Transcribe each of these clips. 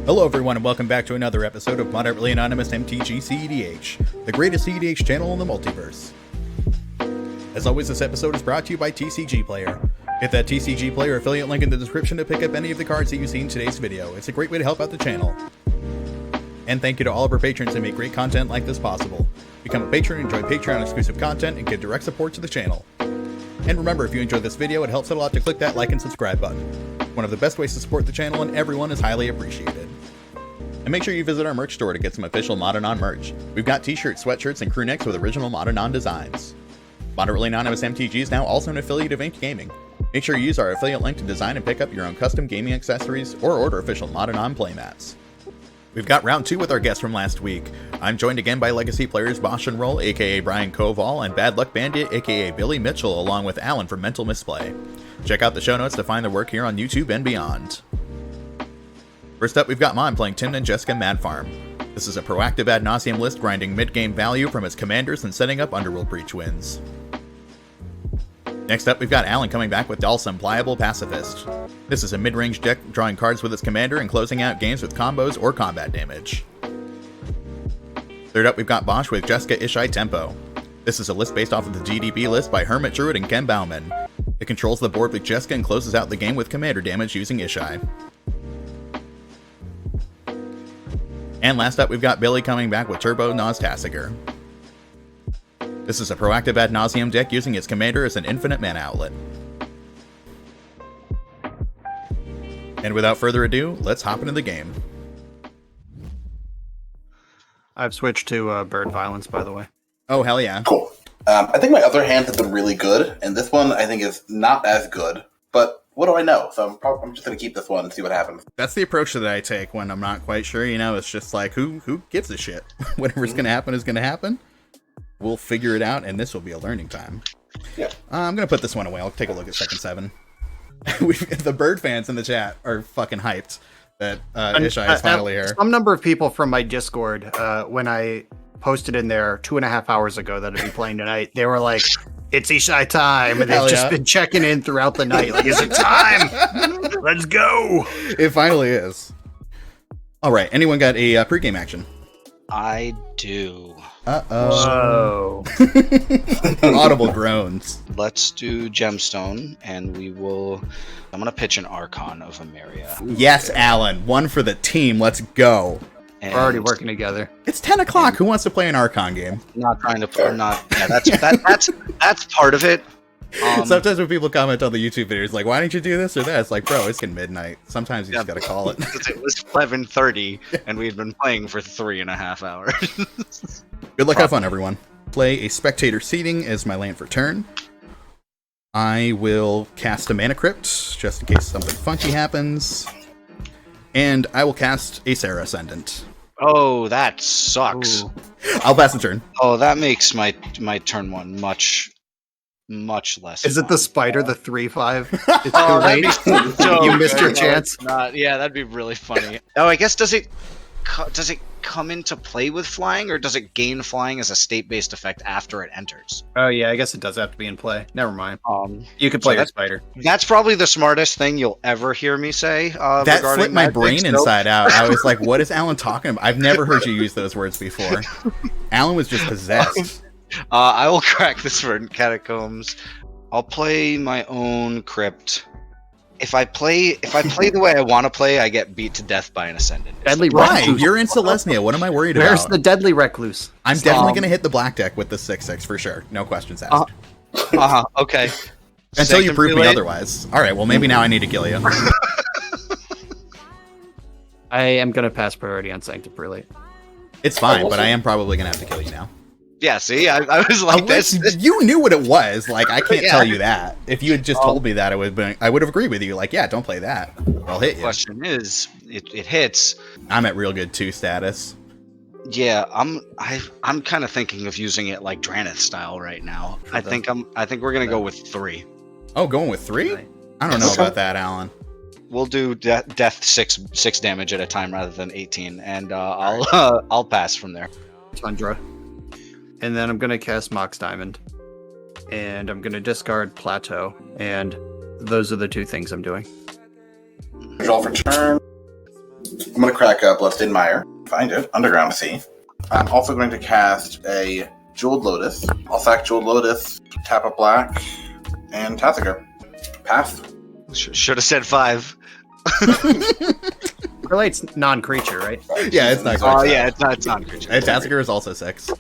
Hello everyone and welcome back to another episode of Moderately Anonymous MTG cEDH, the greatest cEDH channel in the multiverse. As always, this episode is brought to you by TCG Player. Hit that TCG Player affiliate link in the description to pick up any of the cards that you see in today's video. It's a great way to help out the channel. And thank you to all of our patrons that make great content like this possible. Become a patron, enjoy Patreon exclusive content, and get direct support to the channel. And remember, if you enjoyed this video, it helps a lot to click that like and subscribe button. One of the best ways to support the channel, and everyone is highly appreciated. And make sure you visit our merch store to get some official Modanon merch. We've got t-shirts, sweatshirts, and crew necks with original Modanon designs. Moderately Anonymous MTG is now also an affiliate of Ink Gaming. Make sure you use our affiliate link to design and pick up your own custom gaming accessories or order official Modanon playmats. We've got round 2 with our guests from last week. I'm joined again by legacy players BoshnRoll, aka Brian Coval, and BadluckBandit, aka Billy Mitchell, along with Alan from Mental Misplay. Check out the show notes to find their work here on YouTube and beyond. First up, we've got Mon playing Tymna and Jeska Mad Farm. This is a proactive ad nauseam list grinding mid-game value from its commanders and setting up Underworld Breach wins. Next up, we've got Alan coming back with Dhalsim, Pliable Pacifist. This is a mid-range deck drawing cards with its commander and closing out games with combos or combat damage. Third up, we've got Bosch with Jeska Ishai Tempo. This is a list based off of the GDB list by Hermit Druid and Ken Bauman. It controls the board with Jeska and closes out the game with commander damage using Ishai. And last up, we've got Billy coming back with Turbo Naus Tasigur. This is a proactive ad nauseam deck using its commander as an infinite mana outlet. And without further ado, let's hop into the game. I've switched to Bird Violence, by the way. Oh, hell yeah. Cool. I think my other hands have been really good, and this one I think is not as good, but what do I know? So I'm just going to keep this one and see what happens. That's the approach that I take when I'm not quite sure, you know, it's just like, who gives a shit? Whatever's going to happen is going to happen. We'll figure it out, and this will be a learning time. Yeah. I'm going to put this one away. I'll take a look at second 7. The Bird fans in the chat are fucking hyped that Ishai is finally here. Some number of people from my Discord, when I posted in there 2.5 hours ago that I'd be playing tonight, they were like, it's Ishai time, and they've just been checking in throughout the night. Like, is it time? Let's go! It finally is. All right, anyone got a pregame action? I do. Uh-oh. Audible groans. Let's do Gemstone, and we will... I'm going to pitch an Archon of Emeria. Yes, Alan. One for the team. Let's go. We're already working together. It's 10 o'clock. Who wants to play an Archon game? Not trying to play. Yeah, that's part of it. Sometimes when people comment on the YouTube videos, like, why didn't you do this or that? It's like, bro, it's getting midnight. Sometimes you just gotta call it. It was 11:30, and we'd been playing for 3.5 hours. Good luck, have fun, everyone. Play a Spectator Seeding as my land for turn. I will cast a Mana Crypt, just in case something funky happens. And I will cast a Sarah Ascendant. Oh, that sucks. Ooh. I'll pass the turn. Oh, that makes my turn one much less. Is it fun. the spider, the 3/5? It's Oh, too late. so You missed your good. chance. Yeah, that'd be really funny. Oh, I guess does it come into play with flying, or does it gain flying as a state-based effect after it enters? Oh yeah, I guess it does have to be in play. Never mind. You could so play your spider. That's probably the smartest thing you'll ever hear me say. That flipped my brain inside out. I was like, what is Alan talking about? I've never heard you use those words before. Alan was just possessed. I will crack this Verdant Catacombs. I'll play my own Crypt. If I play the way I want to play, I get beat to death by an Ascendant. Deadly Right, Recluse. you're in Celestia. What am I worried Where's about? the Deadly Recluse? I'm definitely going to hit the black deck with the 6/6 for sure. No questions asked. Okay. Until you Sanctum prove me Prelate. otherwise. All right, well, maybe now I need to kill you. I am going to pass priority on Sanctum Prelate. It's fine, but I am probably going to have to kill you now. Yeah, see, I was like, this. You knew what it was. Like, I can't Yeah. tell you that. If you had just told me that, I would have agreed with you. Like, yeah, don't play that. I'll hit The you. question is, it hits. I'm at real good 2 status. Yeah, I'm kind of thinking of using it like Dranith style right now. I think we're gonna go with 3. Oh, going with 3? I don't know about that, Alan. We'll do death 6 damage at a time rather than 18, and I'll pass from there. Tundra. And then I'm going to cast Mox Diamond. And I'm going to discard Plateau. And those are the 2 things I'm doing. Draw for turn. I'm going to crack up Bloodstained Mire. Find it. Underground Sea. I'm also going to cast a Jeweled Lotus. I'll sack Jeweled Lotus, tap a black, and Tasigur. Pass. Should have said 5. Really, it's non-creature, right? Yeah, it's not. Oh yeah, it's not a creature. And Tasigur is also 6.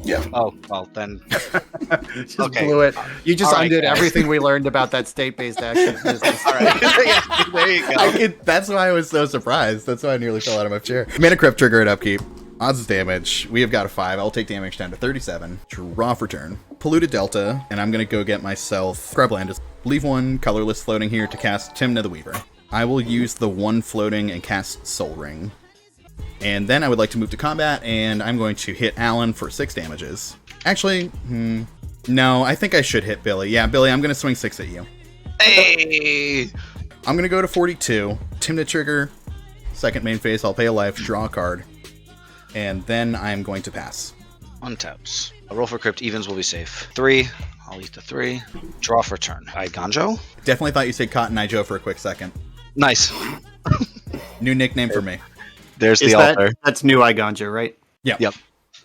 Yeah. Oh well, then Just Okay. blew it. You just All right, undid guys. everything we learned about that state-based action business. all right. Yeah, there you go. That's why I was so surprised. That's why I nearly fell out of my chair. Mana Crypt trigger at upkeep. Odds of damage. We have got a 5. I'll take damage down to 37. Draw for turn. Polluted Delta, and I'm gonna go get myself Scrubland. Leave 1 colorless floating here to cast Tymna the Weaver. I will use the 1 floating and cast Soul Ring. And then I would like to move to combat, and I'm going to hit Alan for 6 damages. Actually, no, I think I should hit Billy. Yeah, Billy, I'm going to swing 6 at you. Hey. I'm going to go to 42, Tymna trigger, second main phase, I'll pay a life, draw a card, and then I'm going to pass. Untaps. A roll for crypt. Evens will be safe. 3. I'll eat the 3. Draw for turn. Ganjo. Definitely thought you said Cotton Eye Joe for a quick second. Nice. New nickname for me. There's Is the altar. that's new Iganja, right? Yeah. Yep.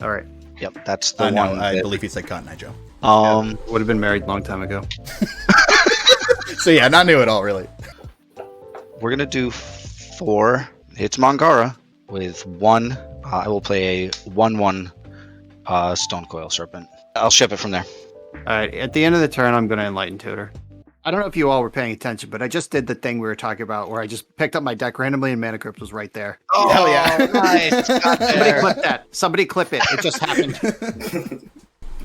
All right. Yep. That's the No, one. I that- believe he said Cotton Eye Joe. Would have been married a long time ago. So yeah, not new at all, really. We're gonna do 4 hits Mangara with 1. I will play a 1/1 Stone Coil Serpent. I'll ship it from there. All right. At the end of the turn, I'm going to Enlighten Tutor. I don't know if you all were paying attention, but I just did the thing we were talking about where I just picked up my deck randomly and Mana Crypt was right there. Oh, Hell yeah. Nice. Got Somebody there. clip that. Somebody clip it. It just happened.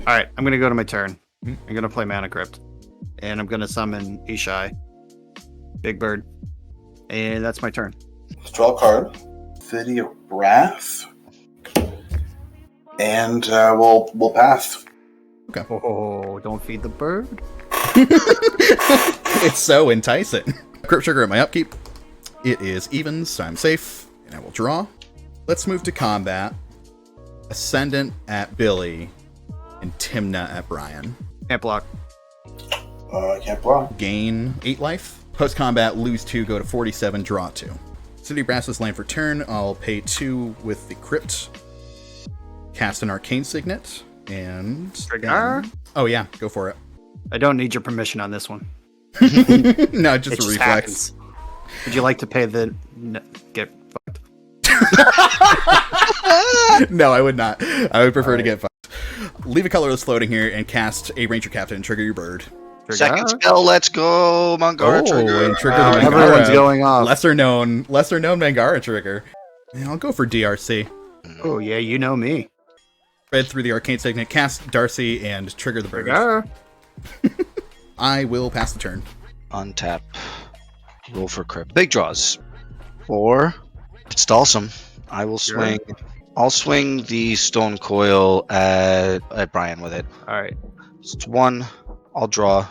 All right. I'm going to go to my turn. I'm going to play Mana Crypt. And I'm going to summon Ishai. Big Bird. And that's my turn. Let's draw a card. City of Wrath. And we'll pass. Oh, don't feed the bird. It's so enticing. Crypt trigger at my upkeep. It is evens, so I'm safe, and I will draw. Let's move to combat. Ascendant at Billy, and Tymna at Brian. Can't block. I can't block. Gain 8 life. Post combat, lose 2, go to 47, draw 2. City Brass is land for turn. I'll pay 2 with the Crypt. Cast an Arcane Signet, and... Trigger. Oh yeah, go for it. I don't need your permission on this one. No, just It a just reflex. happens. Would you like to pay the... Get fucked. No, I would not. I would prefer to get fucked. Leave a colorless floating here and cast a Ranger Captain and trigger your bird. Trigger. Second spell. Let's go, Mangara trigger. and trigger Wow, the Mangara. everyone's going off. Lesser known Mangara trigger. Yeah, I'll go for DRC. Oh, yeah, you know me. Read through the Arcane Signet, cast Darcy, and trigger the bird. Trigger. I will pass the turn. Untap. Roll for crypt. Big draws. 4. It's Dhalsim. I will swing. I'll swing the Stone Coil at Brian with it. All right. It's 1. I'll draw.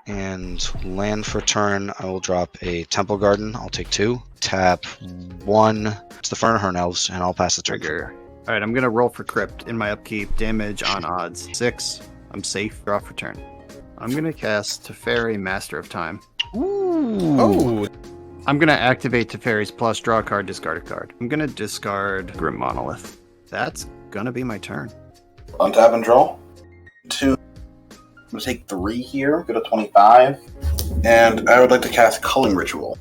And land for turn. I will drop a Temple Garden. I'll take 2. Tap 1. It's the Fernhorn Elves, and I'll pass the trigger. Trigger. All right, I'm going to roll for Crypt in my upkeep. Damage on odds. 6. I'm safe. Draw for turn. I'm going to cast Teferi, Master of Time. Ooh. Oh, I'm going to activate Teferi's plus, draw a card, discard a card. I'm going to discard Grim Monolith. That's going to be my turn. Untap and draw. 2. I'm going to take 3 here, go to 25. And I would like to cast Culling Ritual.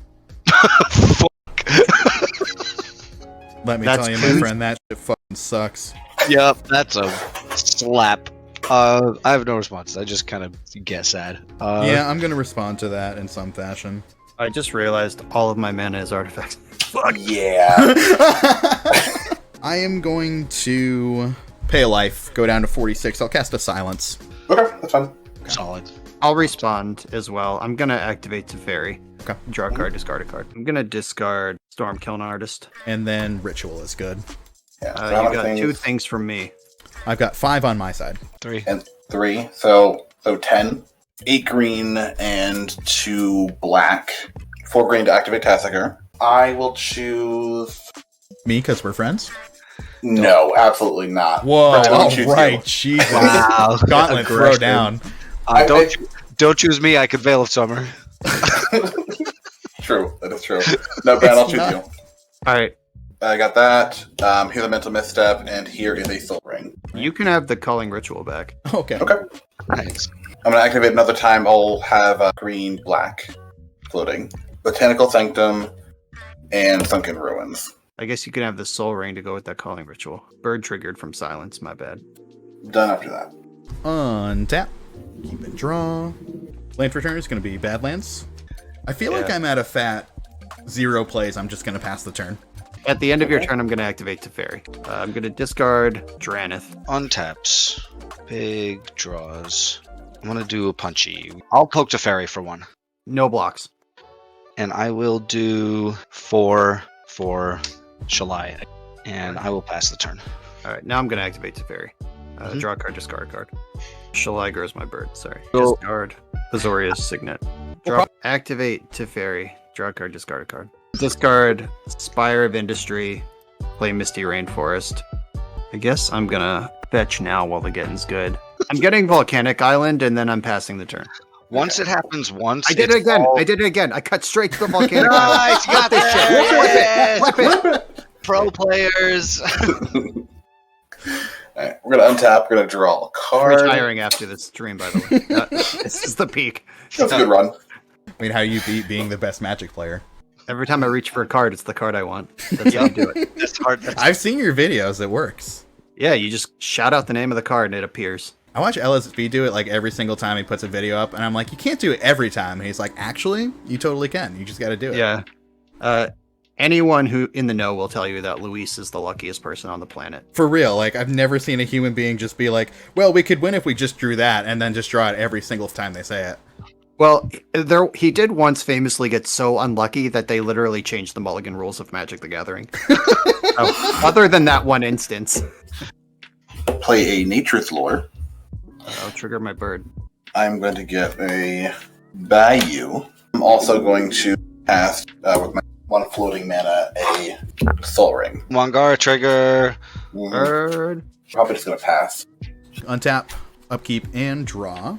let me That's tell you, my good. friend, that shit fucking sucks. Yep, that's a slap. I have no response. I just kind of get sad. Yeah, I'm gonna respond to that in some fashion. I just realized all of my mana is artifacts. Yeah. I am going to pay a life, go down to 46. I'll cast a Silence. Okay, that's fine. Solid. I'll respond as well. I'm going to activate Teferi. Okay. Draw a card, discard a card. I'm going to discard Storm Kiln Artist. And then Ritual is good. Yeah, so You how many got things? 2 things from me. I've got 5 on my side. 3. And 3. So 10. 8 green and 2 black. 4 green to activate Tasigur. I will choose... Me, because we're friends? No, absolutely not. Whoa, Brian, I'll all choose right, you. Jesus. Wow. Gauntlet throw Aggression. down. Don't choose me. I could Veil of Summer. True, that is true. No, Brian, I'll It's choose not. you. All right. I got that. Here's a mental misstep, and here is a soul ring. You can have the culling ritual back. Okay. Okay. Nice. I'm going to activate another time. I'll have green, black floating. Botanical Sanctum and Sunken Ruins. I guess you can have the soul ring to go with that calling ritual. Bird triggered from silence, my bad. Done after that. Untap. Keep it draw. Land return is going to be Badlands. I feel like I'm at a fat 0 plays. I'm just going to pass the turn. At the end of your turn, I'm going to activate Teferi. I'm going to discard Dranith. Untaps. Big draws. I'm going to do a punchy. I'll poke Teferi for 1. No blocks. And I will do 4 for Shalai. And I will pass the turn. All right, now I'm going to activate Teferi. Draw a card, discard a card. Shalai grows my bird, sorry. So- Discard Azoria's Signet. Activate Teferi. Draw a card, discard a card. Discard Spire of Industry. Play Misty Rainforest. I guess I'm going to fetch now while the getting's good. I'm getting Volcanic Island, and then I'm passing the turn. Once it happens once, I did it again. I did it again. I cut straight to the Volcanic Island. Nice, you got Flip this shit. shit. Flip it. Pro players. Alright, we're going to untap. We're going to draw a card. Retiring after this stream, by the way. This is the peak. That's a good run. I mean, how you beat being the best Magic player? Every time I reach for a card, it's the card I want. That's how you do it. It's hard. I've seen your videos. It works. Yeah, you just shout out the name of the card and it appears. I watch LSB do it like every single time he puts a video up, and I'm like, you can't do it every time. And he's like, actually, you totally can. You just got to do it. Yeah. Anyone who in the know will tell you that Luis is the luckiest person on the planet. For real. Like, I've never seen a human being just be like, well, we could win if we just drew that, and then just draw it every single time they say it. Well, he did once famously get so unlucky that they literally changed the mulligan rules of Magic the Gathering. Other than that one instance. Play a Nature's Lore. I'll trigger my bird. I'm going to get a Bayou. I'm also going to cast, with my 1 floating mana, a Soul Ring. Wangara trigger. Bird. Probably just going to pass. Untap, upkeep, and draw.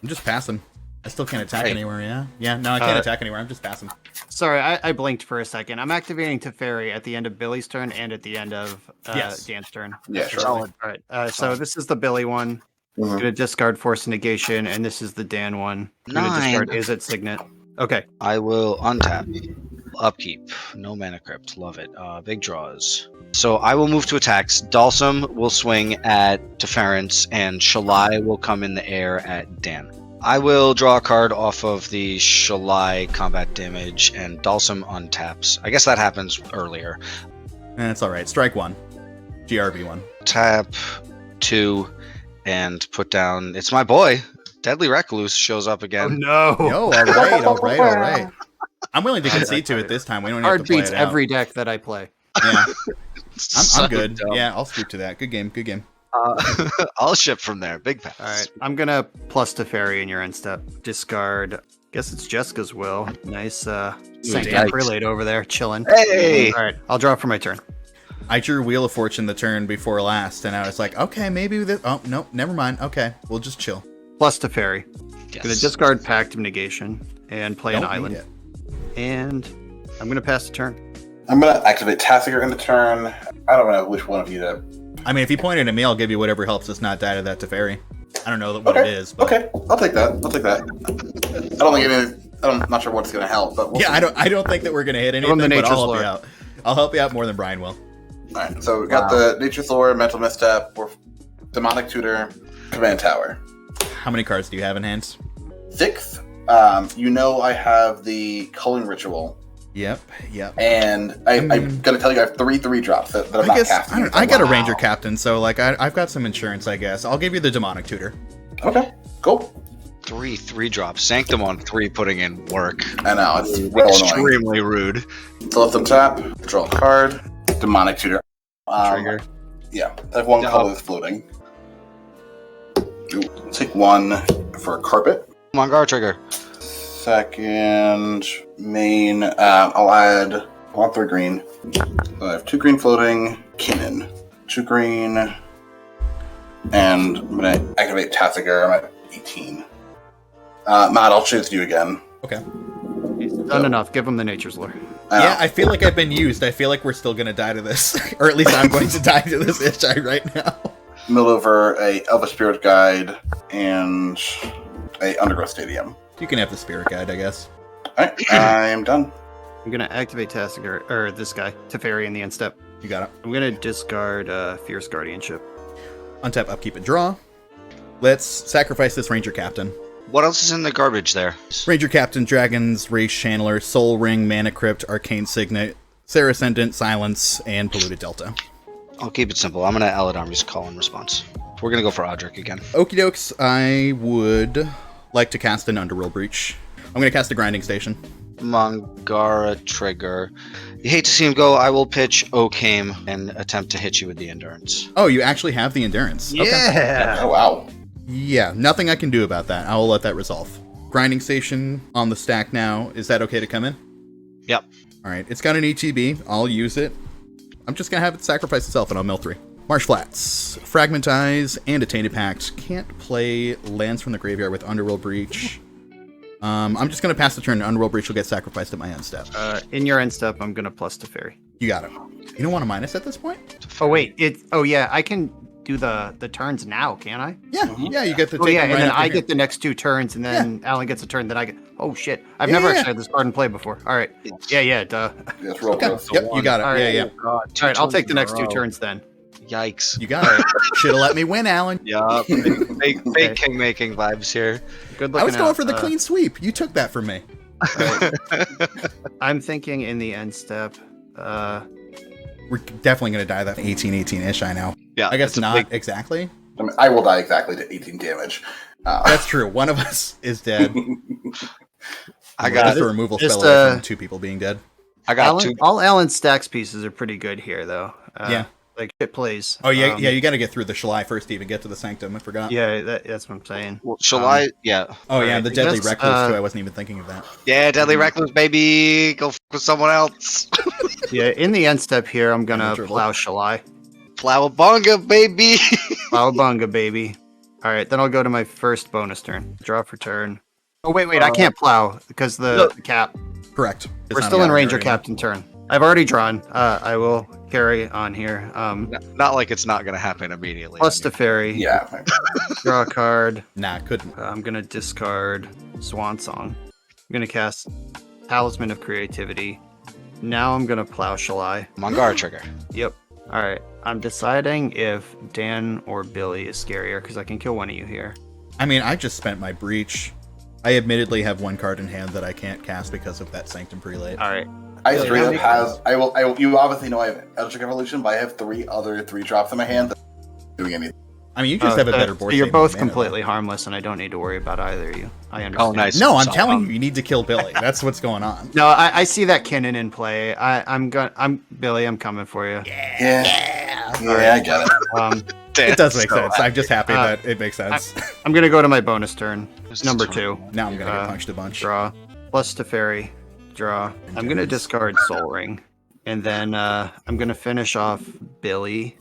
I'm just passing. I still can't attack anywhere, yeah? Yeah, no, I can't attack anywhere. I'm just passing. Sorry, I blinked for a second. I'm activating Teferi at the end of Billy's turn and at the end of Dan's turn. Yeah, sure. Solid. All right. So this is the Billy one. I'm going to discard Force Negation, and this is the Dan one. I'm going to discard Is It Signet. Okay. I will untap. Upkeep. No mana crypt. Love it. Big draws. So I will move to attacks. Dhalsim will swing at Teference, and Shalai will come in the air at Dan. I will draw a card off of the Shalai combat damage, and Dhalsim untaps. I guess that happens earlier. It's alright. Strike 1. GRB 1. Tap 2, and put down... It's my boy! Deadly Recluse shows up Oh, again. no. No, alright. I'm willing to concede to it this time. We don't have Card to play beats it out. every deck that I play. Yeah. So I'm good. dumb. Yeah, I'll scoop to that. Good game. I'll ship from there. Big pass. All right. I'm going to plus Teferi in your end step. Discard. Guess it's Jeska's will. Nice Sanctum yikes. Prelate over there, chilling. Hey! All right. I'll draw for my turn. I drew Wheel of Fortune the turn before last, and I was like, okay, maybe this... Oh, no, never mind. Okay, we'll just chill. Plus Teferi. Yes. Going to discard Pact of Negation and play an Don't island. need it. And I'm going to pass the turn. I'm going to activate Tasigur in the turn. I don't know which one of you to... I mean, if you point it at me, I'll give you whatever helps us not die to that Teferi. I don't know what it is. But... Okay, I'll take that. I don't think I'm not sure what's going to help, but we'll Yeah, see. I don't think that we're going to hit Give him anything, the but I'll Nature's help Lore. you out. I'll help you out more than Brian will. Alright, so we've got the Nature's Lore, Mental Misstep, Demonic Tutor, Command Tower. How many cards do you have in hand? 6th, I have the Culling Ritual, Yep. and I'm going to tell you I have 3/3 drops that I'm not casting. I got a Ranger Captain, so like I've got some insurance, I guess. I'll give you the Demonic Tutor. Okay, cool. 3 drops. Sanctum on 3, putting in work. I know, it's real annoying. Extremely rude. So let them tap, draw a card, Demonic Tutor. Trigger. Yeah, I have 1 color that's floating. Ooh, take 1 for a carpet. Wangara trigger. Second main, I'll add 3 green. So I have 2 green floating, Kinnan. 2 green, and I'm going to activate Tasigur. I'm at 18. Matt, I'll choose you again. Okay. He's done enough. Give him the Nature's Lore. Yeah, I feel like I've been used. I feel like we're still gonna die to this, or at least I'm going to die to this Ishai right now. Mill over a Elvish Spirit Guide and a Undergrowth Stadium. You can have the spirit guide, I guess. Alright, I'm done. I'm gonna activate Tasigur, or this guy, Teferi in the end step. You got it. I'm gonna discard Fierce Guardianship. Untap, upkeep, and draw. Let's sacrifice this Ranger Captain. What else is in the garbage there? Ranger Captain, Dragons, Race Channeler, Soul Ring, Mana Crypt, Arcane Signet, Sarah Ascendant, Silence, and Polluted Delta. I'll keep it simple. I'm gonna Eladamri's call in response. We're gonna go for Audric again. Okie dokes, I would like to cast an Underworld Breach. I'm going to cast a Grinding Station. Mangara trigger. You hate to see him go. I will pitch Okame and attempt to hit you with the endurance. Oh, you actually have the Endurance. Okay. Yeah! Oh, wow. Yeah, nothing I can do about that. I will let that resolve. Grinding Station on the stack now. Is that okay to come in? Yep. Alright, it's got an ETB. I'll use it. I'm just going to have it sacrifice itself and I'll mill 3. Marsh Flats. Fragmentize and a Tainted Pact. Can't play lands from the graveyard with Underworld Breach. I'm just going to pass the turn. Underworld Breach will get sacrificed at my end step. In your end step, I'm gonna plus Teferi. You got it. You don't want to minus at this point? Oh wait, yeah, I can do the turns now, can I? Yeah, yeah, you get the Oh take yeah, them and right then after I here. get the next 2 turns, and then Alan gets a turn. Then I get. Oh shit! I've never actually had this card in play before. All right. Yeah, duh. Yes, roll Okay. growth. Yep, you got it. All right. Yeah. All right, I'll take the next 2 turns then. Yikes. You got it. Should have let me win, Alan. Yeah, big king making vibes here. Good looking I was going out. for the clean sweep. You took that from me. I'm thinking in the end step. We're definitely going to die that 18-18 Ishai now. Yeah, I guess it's a not big- exactly. I mean, I will die exactly to 18 damage. That's true. One of us is dead. I Just got a removal just, spell away from 2 people being dead. All Alan's stacks pieces are pretty good here, though. Yeah. Like it plays. Oh, yeah, yeah. You got to get through the Shalai first to even get to the Sanctum. I forgot. Yeah, that's what I'm saying. Well, shall I? Yeah. Oh, yeah, Alright, the I Deadly guess, Recluse, too. I wasn't even thinking of that. Yeah, Deadly Recluse, baby. Go with someone else. Yeah, in the end step here, I'm gonna Miserable. plow Shalai. Flowabunga, baby. Plowabunga, baby. All right, then I'll go to my first bonus turn. Draw for turn. Oh wait, I can't plow because the cap. Correct. It's We're not still in a Ranger anymore. Captain turn. I've already drawn. I will carry on here. Not like it's not going to happen immediately. Plus Teferi. Yeah. Draw a card. Nah, couldn't. I'm gonna discard Swan Song. I'm gonna cast Talisman of Creativity. Now I'm gonna plow Shalai. Mangara trigger. Yep. All right. I'm deciding if Dan or Billy is scarier because I can kill one of you here. I mean, I just spent my Breach. I admittedly have 1 card in hand that I can't cast because of that Sanctum Prelate. All right. I straight up have. I will. You obviously know I have Eldritch Evolution, but I have 3 other 3-drops in my hand that aren't doing anything. I mean, you just have a better board. So you're state both than Mana, completely harmless, and I don't need to worry about either of you. I understand. Oh, nice. though. No, I'm So, telling you, you need to kill Billy. That's what's going on. No, I see that Kinnan in play. I'm Billy. I'm coming for you. Yeah, I get it. It does make So sense. I'm just happy that it makes sense. I'm gonna go to my bonus turn. This Number is 2. Now I'm going to get punched a bunch. Draw. Plus Teferi. Draw. I'm gonna discard Soul Ring, and then I'm gonna finish off Billy.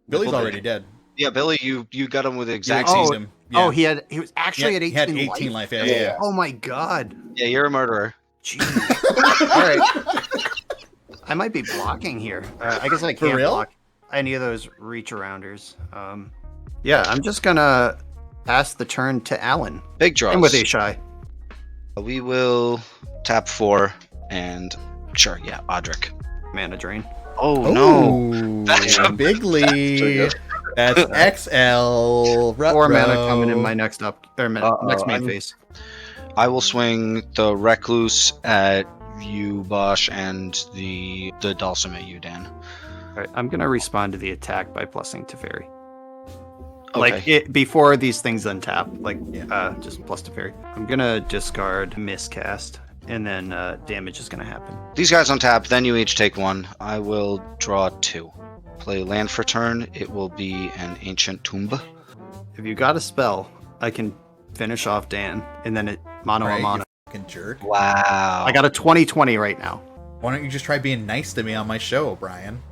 Billy's already dead. Yeah, Billy, you got him with the exact. Oh, Oh, him. Yeah. Oh, he was actually at 18, He had 18 life. Yeah. Oh my god. Yeah, you're a murderer. Jeez. All right. I might be blocking here. I guess I can't real? block any of those reach arounders. Yeah, I'm just gonna pass the turn to Alan. Big draws. And with Ishai. We will tap 4 and sure, yeah, Audric. Mana drain. Oh, no. no. That's a- Bigly. That's XL. 4 mana coming in my next next main I'm- phase. I will swing the Recluse at you, Bosch, and the Dhalsim at you, Dan. All right, I'm gonna respond to the attack by plussing Teferi. Okay. Like before these things untap, just plus Teferi. I'm gonna discard Miscast, and then damage is gonna happen. These guys on tap, then you each take 1. I will draw 2. Play land for turn. It will be an Ancient Tomb. If you got a spell, I can finish off Dan, and then it mono a Right, mono. you fucking jerk. Wow. I got a 20/20 right now. Why don't you just try being nice to me on my show, Brian?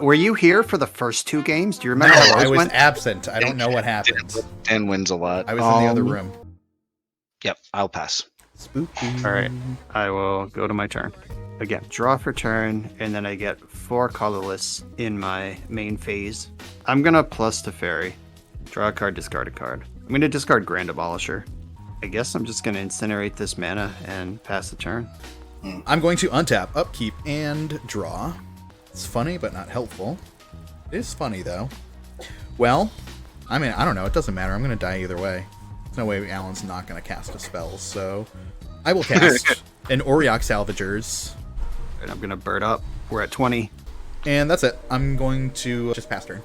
Were you here for the first 2 games? Do you remember No, how I those was went? absent. I don't know what happened. Dan wins a lot. I was in the other room. Yep, I'll pass. Spooky. All right, I will go to my turn. Again, draw for turn, and then I get 4 colorless in my main phase. I'm gonna plus Teferi. Draw a card, discard a card. I'm gonna discard Grand Abolisher. I guess I'm just gonna incinerate this mana and pass the turn. I'm going to untap, upkeep, and draw. It's funny, but not helpful. It is funny, though. Well, I mean, I don't know. It doesn't matter. I'm going to die either way. There's no way Alan's not going to cast a spell, so I will cast an Auriok Salvagers. And I'm gonna bird up. We're at 20. And that's it. I'm going to just pass turn.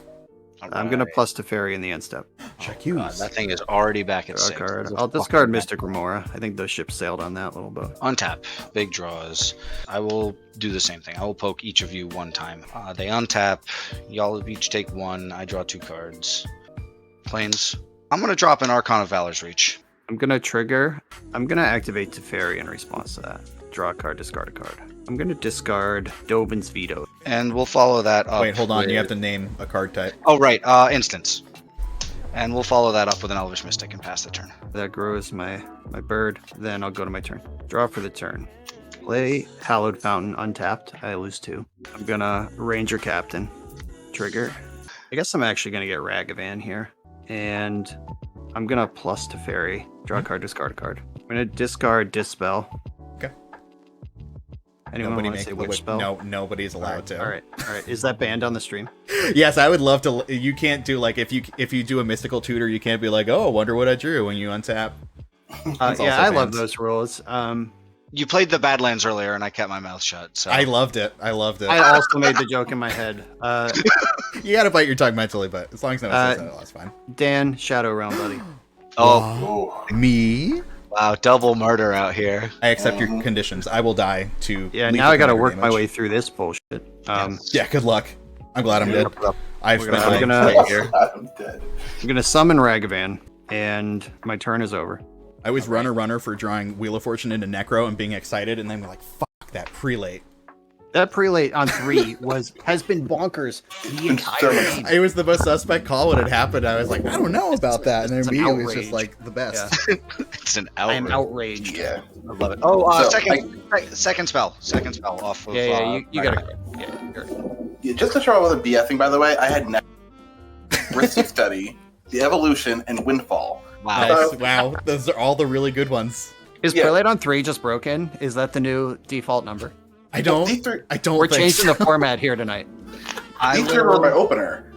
I'm gonna plus Teferi in the end step. Check God, use. that thing is already back at Draw a 6. card. This is I'll discard fucking Mystic Remora. I think those ships sailed on that little boat. Untap, big draws. I will do the same thing. I will poke each of you one time. They untap. Y'all each take 1. I draw 2 cards. Planes. I'm going to drop an Archon of Valor's Reach. I'm gonna trigger. I'm gonna activate Teferi in response to that. Draw a card, discard a card. I'm gonna discard Dovin's Veto. And we'll follow that up. Wait, hold on. with- You have to name a card type. Oh, right. Instance. And we'll follow that up with an Elvish Mystic and pass the turn. That grows my bird. Then I'll go to my turn. Draw for the turn. Play Hallowed Fountain untapped. I lose 2. I'm gonna Ranger Captain. Trigger. I guess I'm actually gonna get Ragavan here. And I'm gonna plus Teferi. Draw a card, discard a card. I'm gonna discard Dispel. Okay. Anyone want to say which spell? No, nobody's allowed to. All right. Is that banned on the stream? Yes, I would love to. You can't do like if you do a mystical tutor, you can't be like, oh, wonder what I drew when you untap. That's Yeah, also I love banned. those rules. You played the Badlands earlier, and I kept my mouth shut. So I loved it. I I also made the joke in my head. You gotta bite your tongue mentally, but as long as no one says that, that's fine. Dan, Shadow Realm, buddy. Oh, Me? wow, double murder out here. I accept your conditions. I will die to. Yeah, lethal now I gotta thunder work my damage. way through this bullshit. Yeah, good luck. I'm glad I'm dead. I've We're spent gonna- my I'm gonna- life here. I'm dead. I'm gonna summon Ragavan, and my turn is over. I was runner for drawing Wheel of Fortune into Necro and being excited, and then we're like, fuck that prelate. That prelate on 3 has been bonkers the entire game. It was the most suspect call when it happened. I was like, I don't know about that, and It's an immediately it was just outrage. like the best. It's an I am outrage. outraged. Yeah. I love it. Oh, So, second spell. Second spell off of. Yeah, you Brian. gotta. Yeah, you're- Yeah, just to throw out with a BFing, by the way, I had Ristic Study, the Evolution, and Windfall. Wow. Nice. Wow, those are all the really good ones. Is Yeah. prelate on 3 just broken? Is that the new default number? I don't. D3 I don't. We're think changing so. the format here tonight. I These were my will, opener.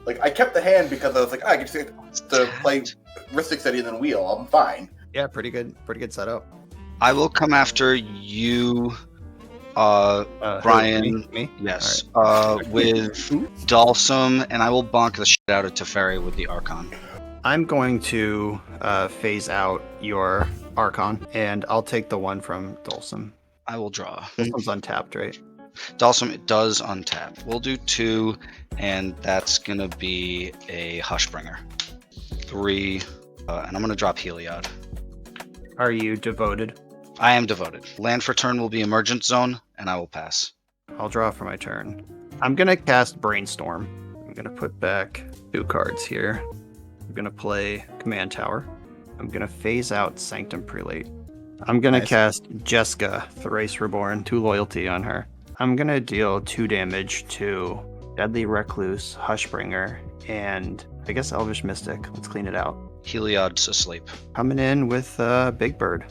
Like, I kept the hand because I was like, I get to play Ristic Study and then Wheel. I'm fine. Yeah, pretty good setup. I will come after you, Who, Brian. me? Yes, with Dhalsim, and I will bonk the shit out of Teferi with the Archon. I'm going to phase out your Archon, and I'll take the one from Dhalsim. I will draw. This one's untapped, right? Dhalsim, it does untap. We'll do 2, and that's gonna be a Hushbringer. 3, and I'm gonna drop Heliod. Are you devoted? I am devoted. Land for turn will be Emergent Zone, and I will pass. I'll draw for my turn. I'm gonna cast Brainstorm. I'm gonna put back 2 cards here. I'm gonna play Command Tower. I'm gonna phase out Sanctum Prelate. I'm gonna Nice. cast Jeska, Thrice Reborn, 2 loyalty on her. I'm gonna deal 2 damage to Deadly Recluse, Hushbringer, and I guess Elvish Mystic. Let's clean it out. Heliod's asleep. Coming in with Big Bird.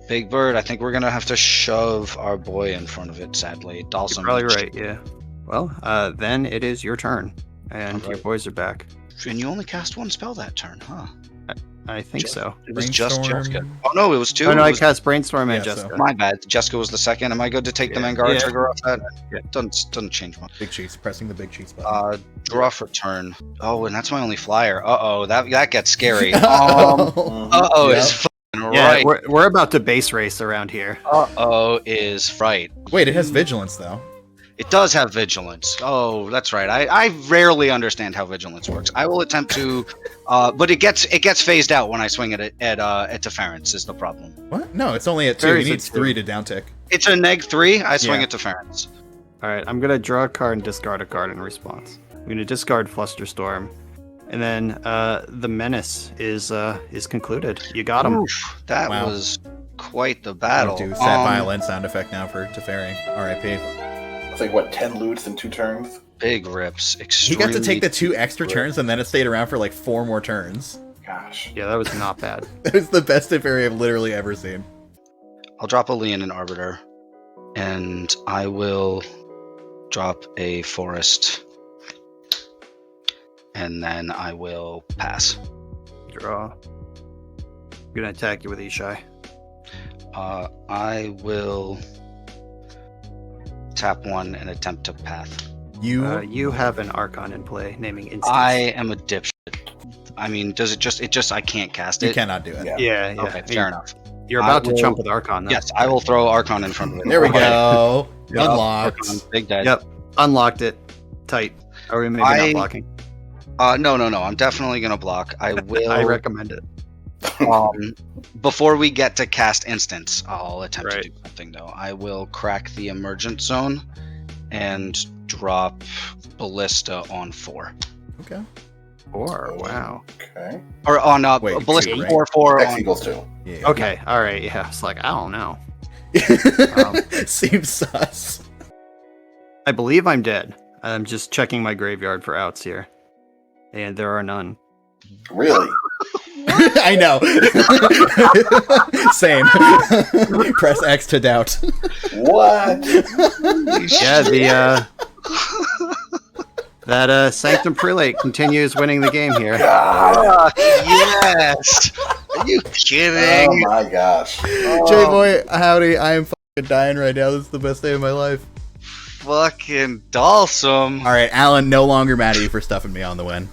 Big Bird, I think we're gonna have to shove our boy in front of it, sadly. Dhalsim. You're probably right, yeah. Well, then it is your turn, and your boys are back. And you only cast 1 spell that turn, huh? I think so. It was just Brainstorm. Jeska. Oh no, it was 2. Oh no, It I was- cast Brainstorm and Yeah, so- Jeska. My bad. Jeska was the second. Am I good to take the Yeah. Mangara Yeah. trigger off that? Yeah. Doesn't change much. Big cheese, pressing the big cheese button. Draw for turn. Oh, and that's my only flyer. Uh-oh, that gets scary. Mhm. Uh-oh Yeah. is fucking Yeah, right. we're about to base race around here. Uh-oh is right. Wait, it has vigilance though. It does have vigilance. Oh, that's right. I rarely understand how vigilance works. I will attempt to, but it gets phased out when I swing it at Deference is the problem. What? No, it's only at 2. Fairies It at needs 2. 3 to downtick. It's a neg 3. I swing Yeah. at Deference. All right, I'm gonna draw a card and discard a card in response. I'm gonna discard Flusterstorm, and then the menace is concluded. You got him. Oof, that Wow. was quite the I'll battle. do sad violin sound effect now for Teferi. R.I.P. It's like, what, 10 loots in 2 turns? Big rips. He Extremely got to take the 2 extra turns, and then it stayed around for like 4 more turns. Gosh. Yeah, that was not bad. It was the best Teferi I've literally ever seen. I'll drop a Leon and Arbiter, and I will drop a Forest, and then I will pass. Draw. I'm gonna attack you with Ishai. I will tap 1 and attempt to path. You have an Archon in play, naming instance. I am a dipshit. I mean, does it just I can't cast You it? cannot do it. Yeah. Yeah. Okay, fair enough. You're about I to will- jump with Archon. Though. Yes, I will throw Archon in front of it. There we Okay. go. Yep. Unlocked. Archon, big dead. Yep. Unlocked it. Tight. Or maybe not blocking. No. I'm definitely gonna block. I will. I recommend it. Before we get to cast instance, I'll attempt Right. to do something though. I will crack the emergent zone and drop Ballista on 4. Okay. 4. Wow. Okay. Or on Wait, Ballista 2, right? 4. X On, equals 2. Yeah. Okay. All right. Yeah. It's like I don't know. Seems sus. I believe I'm dead. I'm just checking my graveyard for outs here, and there are none. Really? I know. Same. Press X to doubt. What? Yeah. The that Sanctum Prelate continues winning the game here. God. yes. Are you Oh kidding? my gosh. J-Boy, howdy. I am fucking dying right now. This is the best day of my life. Fucking Dhalsim. All right, Alan, no longer mad at you for stuffing me on the win.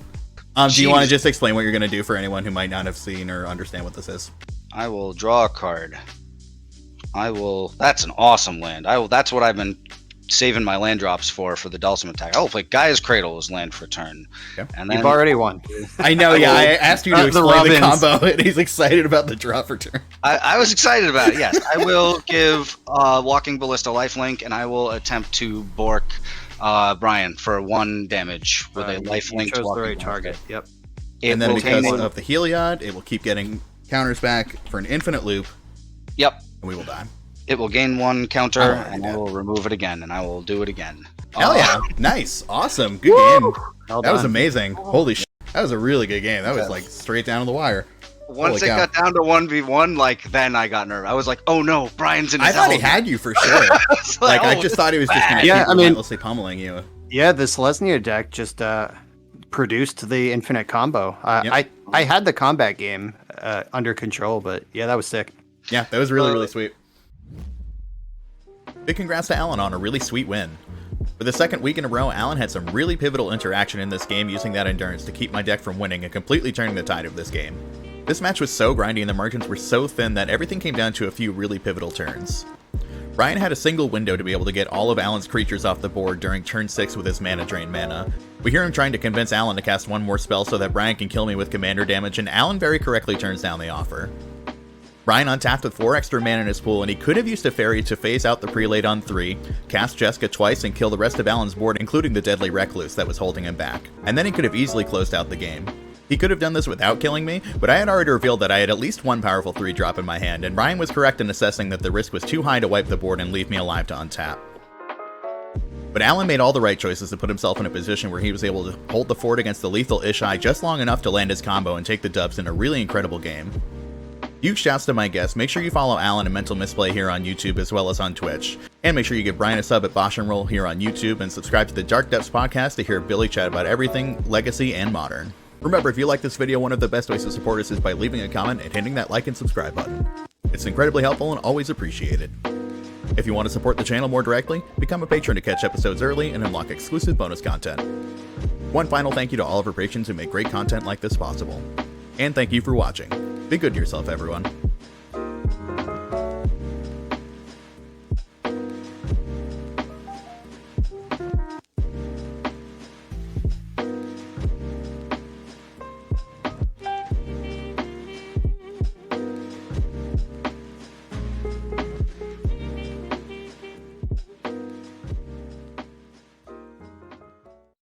Do you want to Jeez. just explain what you're going to do for anyone who might not have seen or understand what this is? I will draw a card. That's an awesome land. That's what I've been saving my land drops for the Dhalsim attack. I will play Gaia's Cradle as land for turn. Okay. And then You've already won. I know, yeah. I asked you to The explain the Robins. combo, and he's excited about the draw for turn. I was excited about it, yes. I will give Walking Ballista lifelink, and I will attempt to Bork Brian for 1 damage with a You lifelink. chose the Walking right Ballista. target. Yep. It And then will because gain- of the Heliod, it will keep getting counters back for an infinite loop, Yep. and we will die. It will gain 1 counter, Oh, and yeah. I will remove it again, and I will do it again. Hell yeah. Nice. Awesome. Good game. Well That was done. amazing. Holy shit. That was a really good game. That was like straight down to the wire. Once Holy it cow. got down to 1v1, then I got nervous. I was like, oh no, Brian's in his I thought he element. had you for sure. It's Like, I oh, just thought he was just going to Yeah, keep I mean- relentlessly pummeling you. Yeah, this Lesnia deck just produced the infinite combo. Yep. I had the combat game under control, but yeah, that was sick. Yeah, that was really, really sweet. Big congrats to Alan on a really sweet win. For the second week in a row, Alan had some really pivotal interaction in this game, using that endurance to keep my deck from winning and completely turning the tide of this game. This match was so grindy and the margins were so thin that everything came down to a few really pivotal turns. Brian had a single window to be able to get all of Alan's creatures off the board during turn 6 with his mana drain mana. We hear him trying to convince Alan to cast 1 more spell so that Brian can kill me with commander damage, and Alan very correctly turns down the offer. Brian untapped with 4 extra mana in his pool, and he could have used a fairy to phase out the prelate on 3, cast Jeska twice, and kill the rest of Alan's board, including the deadly Recluse that was holding him back. And then he could have easily closed out the game. He could have done this without killing me, but I had already revealed that I had at least 1 powerful 3-drop in my hand, and Brian was correct in assessing that the risk was too high to wipe the board and leave me alive to untap. But Alan made all the right choices to put himself in a position where he was able to hold the fort against the lethal Ishai just long enough to land his combo and take the dubs in a really incredible game. Huge shouts to my guests. Make sure you follow Alan and Mental Misplay here on YouTube as well as on Twitch. And make sure you give Brian a sub at BoshnRoll here on YouTube, and subscribe to the Dark Depths podcast to hear Billy chat about everything Legacy and Modern. Remember, if you like this video, one of the best ways to support us is by leaving a comment and hitting that like and subscribe button. It's incredibly helpful and always appreciated. If you want to support the channel more directly, become a patron to catch episodes early and unlock exclusive bonus content. One final thank you to all of our patrons who make great content like this possible. And thank you for watching. Be good to yourself, everyone.